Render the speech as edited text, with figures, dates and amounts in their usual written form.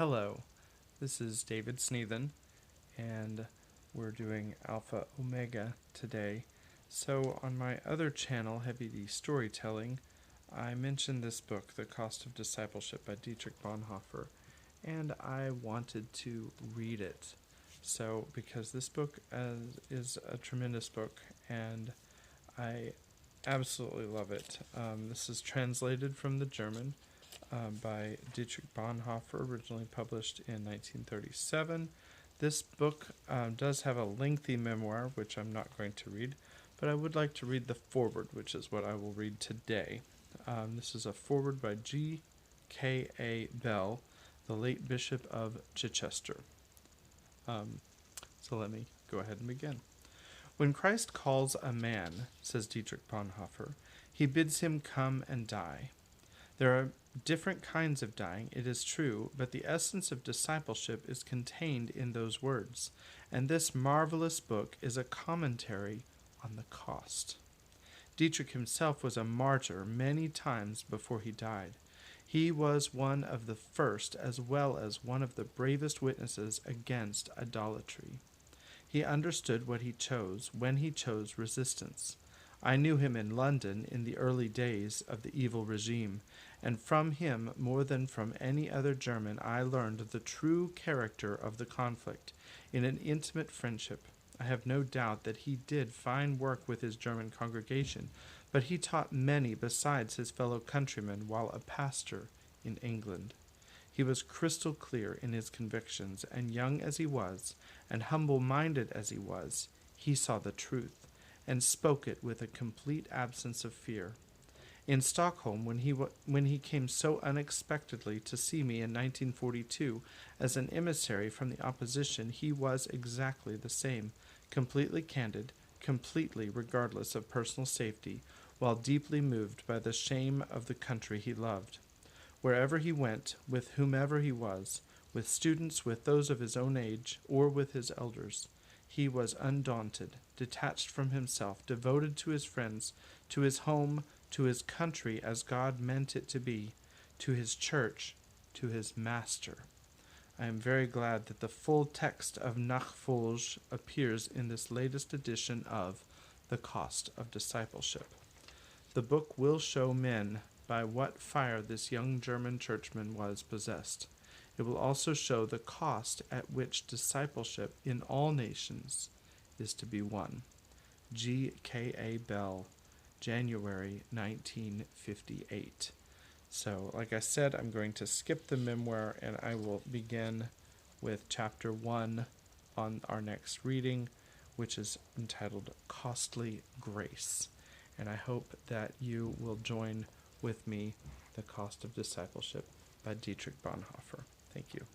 Hello, this is David Sneathen, and we're doing Alpha Omega today. So on my other channel, Heavy D Storytelling, I mentioned this book, The Cost of Discipleship by Dietrich Bonhoeffer, and I wanted to read it. So because this book is a tremendous book, and I absolutely love it. This is translated from the German by Dietrich Bonhoeffer, originally published in 1937. This book does have a lengthy memoir, which I'm not going to read, but I would like to read the foreword, which is what I will read today. This is a foreword by G.K.A. Bell, the late Bishop of Chichester. So let me go ahead and begin. When Christ calls a man, says Dietrich Bonhoeffer, he bids him come and die. There are different kinds of dying, it is true, but the essence of discipleship is contained in those words, and this marvelous book is a commentary on the cost. Dietrich himself was a martyr many times before he died. He was one of the first as well as one of the bravest witnesses against idolatry. He understood what he chose when he chose resistance. I knew him in London in the early days of the evil regime, and from him, more than from any other German, I learned the true character of the conflict. In an intimate friendship, I have no doubt that he did fine work with his German congregation, but he taught many besides his fellow countrymen while a pastor in England. He was crystal clear in his convictions, and young as he was, and humble-minded as he was, he saw the truth, and spoke it with a complete absence of fear. In Stockholm, when he came so unexpectedly to see me in 1942 as an emissary from the opposition, he was exactly the same, completely candid, completely regardless of personal safety, while deeply moved by the shame of the country he loved. Wherever he went, with whomever he was, with students, with those of his own age, or with his elders, he was undaunted, detached from himself, devoted to his friends, to his home, to his country as God meant it to be, to his church, to his master. I am very glad that the full text of Nachfolge appears in this latest edition of The Cost of Discipleship. The book will show men by what fire this young German churchman was possessed. It will also show the cost at which discipleship in all nations is to be won. G.K.A. Bell, January 1958. So, like I said, I'm going to skip the memoir, and I will begin with Chapter 1 on our next reading, which is entitled Costly Grace. And I hope that you will join with me The Cost of Discipleship by Dietrich Bonhoeffer. Thank you.